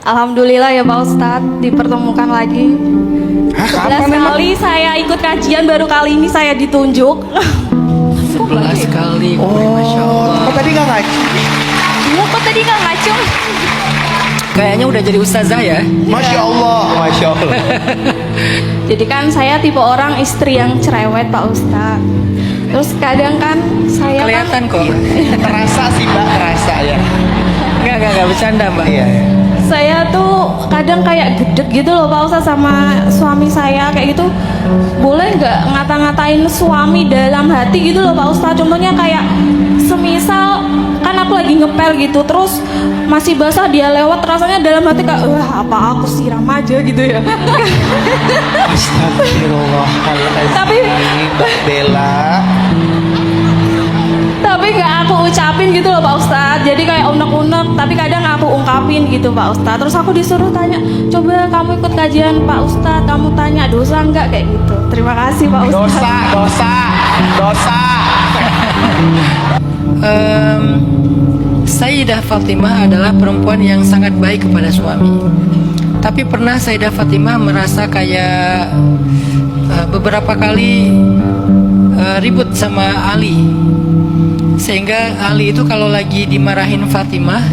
Alhamdulillah ya Pak Ustadz, dipertemukan lagi. 11 kali saya ikut kajian, baru kali ini saya ditunjuk. 11 kali. Masya Allah. Kok tadi nggak ngaji? Iya, kok tadi nggak ngaco? Kayaknya udah jadi ustazah ya. Masya Allah, Masya Allah. Jadi kan saya tipe orang istri yang cerewet Pak Ustadz. Terus kadang kan saya Kelihatan kok. Terasa sih Mbak, terasa ya. Enggak bercanda Mbak. Iya. saya tuh kadang kayak gedek gitu loh Pak Ustadz sama suami saya kayak gitu. Boleh nggak ngata-ngatain suami dalam hati gitu loh Pak Ustadz? Contohnya kayak semisal kan aku lagi ngepel gitu, terus masih basah dia lewat, rasanya dalam hati kayak wah apa aku siram aja gitu ya. Astagfirullahaladzim. Tapi Mbak Bella, tapi nggak aku ucapin gitu loh Pak Ustadz, jadi kayak unek-unek tapi kadang aku ungkapin gitu Pak Ustadz. Terus aku disuruh tanya, coba kamu ikut kajian Pak Ustadz, kamu tanya dosa nggak kayak gitu. Terima kasih Pak Ustadz. dosa. Sayyidah Fatimah adalah perempuan yang sangat baik kepada suami. Tapi pernah Sayyidah Fatimah merasa kayak beberapa kali ribut sama Ali. Sehingga Ali itu kalau lagi dimarahin Fatimah,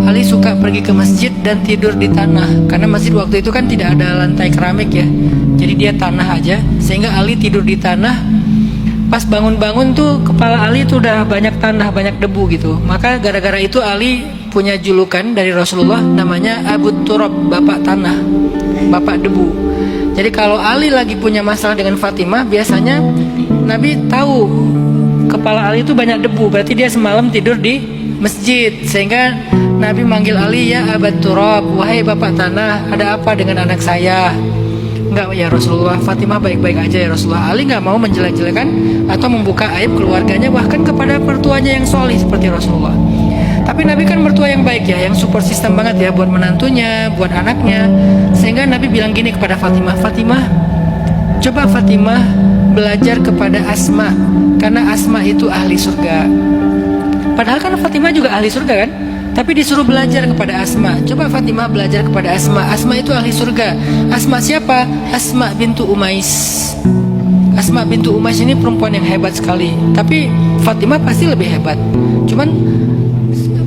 Ali suka pergi ke masjid dan tidur di tanah. Karena masjid waktu itu kan tidak ada lantai keramik ya, jadi dia tanah aja. Sehingga Ali tidur di tanah. Pas bangun-bangun tuh kepala Ali tuh udah banyak tanah, banyak debu gitu. Maka gara-gara itu Ali punya julukan dari Rasulullah, namanya Abu Turab, bapak tanah, bapak debu. Jadi kalau Ali lagi punya masalah dengan Fatimah, biasanya Nabi tahu kepala Ali itu banyak debu, berarti dia semalam tidur di masjid. Sehingga Nabi manggil Ali, ya Abu Turab, wahai bapak tanah, ada apa dengan anak saya? Enggak ya Rasulullah, Fatimah baik-baik aja ya Rasulullah. Ali nggak mau menjelek-jelekan atau membuka aib keluarganya, bahkan kepada mertuanya yang solih seperti Rasulullah. Tapi Nabi kan mertua yang baik ya, yang super sistem banget ya buat menantunya, buat anaknya. Sehingga Nabi bilang gini kepada Fatimah, Fatimah, coba Fatimah belajar kepada Asma, karena Asma itu ahli surga. Padahal kan Fatimah juga ahli surga kan? Tapi disuruh belajar kepada Asma. Coba Fatimah belajar kepada Asma. Asma itu ahli surga. Asma siapa? Asma bintu Umais. Asma bintu Umais ini perempuan yang hebat sekali. Tapi Fatimah pasti lebih hebat. Cuman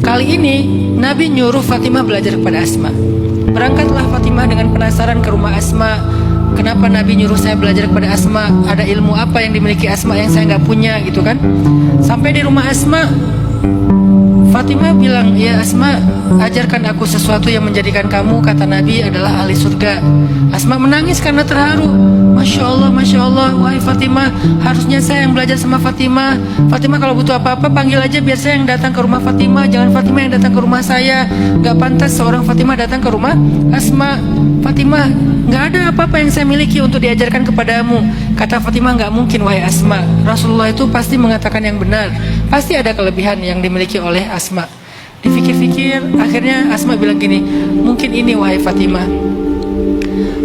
kali ini Nabi nyuruh Fatimah belajar kepada Asma. Berangkatlah Fatimah dengan penasaran ke rumah Asma. Kenapa Nabi nyuruh saya belajar kepada Asma? Ada ilmu apa yang dimiliki Asma yang saya nggak punya gitu kan? Sampai di rumah Asma, Fatimah bilang, ya Asma, ajarkan aku sesuatu yang menjadikan kamu, kata Nabi, adalah ahli surga. Asma menangis karena terharu. Masya Allah, wahai Fatimah, harusnya saya yang belajar sama Fatimah. Fatimah kalau butuh apa-apa panggil aja, biar saya yang datang ke rumah Fatimah. Jangan Fatimah yang datang ke rumah saya. Gak pantas seorang Fatimah datang ke rumah Asma. Fatimah, gak ada apa-apa yang saya miliki untuk diajarkan kepadamu. Kata Fatimah, gak mungkin wahai Asma. Rasulullah itu pasti mengatakan yang benar. Pasti ada kelebihan yang dimiliki oleh Asma. Dipikir-pikir, akhirnya Asma bilang gini, mungkin ini wahai Fatimah,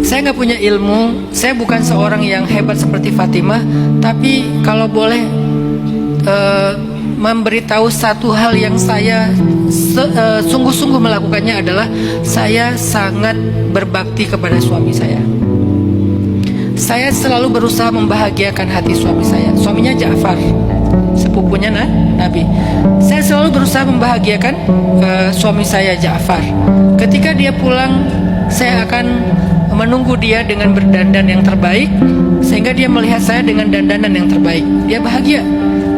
saya nggak punya ilmu, saya bukan seorang yang hebat seperti Fatimah, tapi kalau boleh memberitahu satu hal yang saya sungguh-sungguh melakukannya adalah saya sangat berbakti kepada suami saya. Saya selalu berusaha membahagiakan hati suami saya. Suaminya Ja'far, sepupunya Nabi. Saya selalu berusaha membahagiakan suami saya Ja'far. Ketika dia pulang, saya akan menunggu dia dengan berdandan yang terbaik, sehingga dia melihat saya dengan dandanan yang terbaik. Dia bahagia.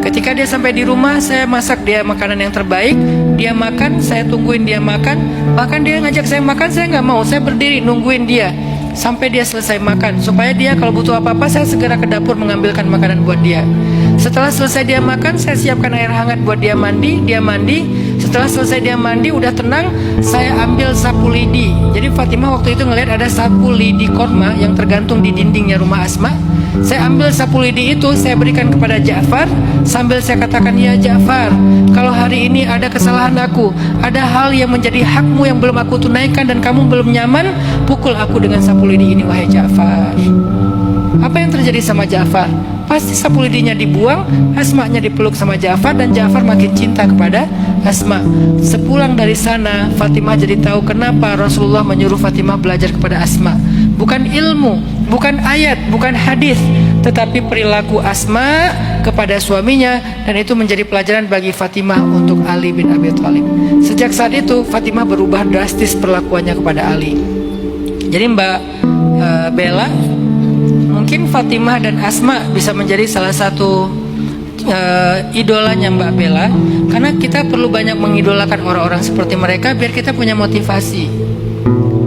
Ketika dia sampai di rumah, saya masak dia makanan yang terbaik. Dia makan, saya tungguin dia makan. Bahkan dia ngajak saya makan, saya nggak mau. Saya berdiri nungguin dia sampai dia selesai makan, supaya dia kalau butuh apa-apa, saya segera ke dapur mengambilkan makanan buat dia. Setelah selesai dia makan, saya siapkan air hangat buat dia mandi. Dia mandi. Setelah selesai dia mandi, udah tenang, saya ambil sapu lidi. Jadi Fatimah waktu itu ngelihat ada sapu lidi korma yang tergantung di dindingnya rumah Asma. Saya ambil sapu lidi itu, saya berikan kepada Ja'far, sambil saya katakan, ya Ja'far, kalau hari ini ada kesalahan aku, ada hal yang menjadi hakmu yang belum aku tunaikan dan kamu belum nyaman, pukul aku dengan sapu lidi ini wahai Ja'far. Apa yang terjadi sama Ja'far? pasti sapu lidinya dibuang, Asma'nya dipeluk sama Ja'far, dan Ja'far makin cinta kepada Asma. Sepulang dari sana, Fatimah jadi tahu kenapa Rasulullah menyuruh Fatimah belajar kepada Asma. Bukan ilmu, bukan ayat, bukan hadis, tetapi perilaku Asma kepada suaminya, dan itu menjadi pelajaran bagi Fatimah untuk Ali bin Abi Thalib. Sejak saat itu Fatimah berubah drastis perlakuannya kepada Ali. Jadi Mbak Bella, mungkin Fatimah dan Asma bisa menjadi salah satu idolanya Mbak Bella, karena kita perlu banyak mengidolakan orang-orang seperti mereka biar kita punya motivasi.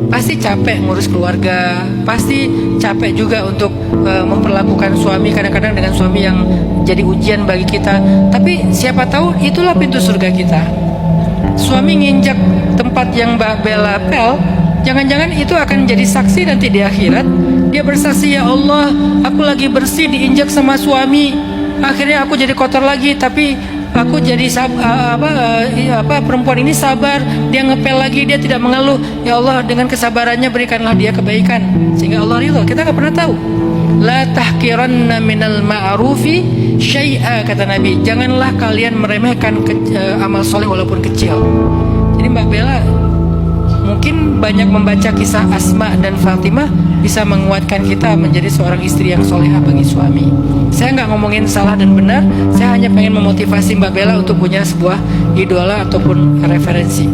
Pasti capek ngurus keluarga, pasti capek juga untuk memperlakukan suami kadang-kadang dengan suami yang jadi ujian bagi kita. Tapi siapa tahu itulah pintu surga kita. Suami nginjak tempat yang Mbak Bella pel, jangan-jangan itu akan jadi saksi nanti di akhirat. Dia bersaksi, ya Allah, aku lagi bersih diinjak sama suami, akhirnya aku jadi kotor lagi, tapi aku jadi perempuan ini sabar, dia ngepel lagi, dia tidak mengeluh. Ya Allah, dengan kesabarannya berikanlah dia kebaikan sehingga Allah ridho. Kita nggak pernah tahu. La tahkiranna minal ma'rufi syai'a, kata Nabi. Janganlah kalian meremehkan amal soleh walaupun kecil. Jadi Mbak Bella mungkin banyak membaca kisah Asma dan Fatimah bisa menguatkan kita menjadi seorang istri yang solehah bagi suami. Saya nggak ngomongin salah dan benar, saya hanya pengen memotivasi Mbak Bella untuk punya sebuah idola ataupun referensi.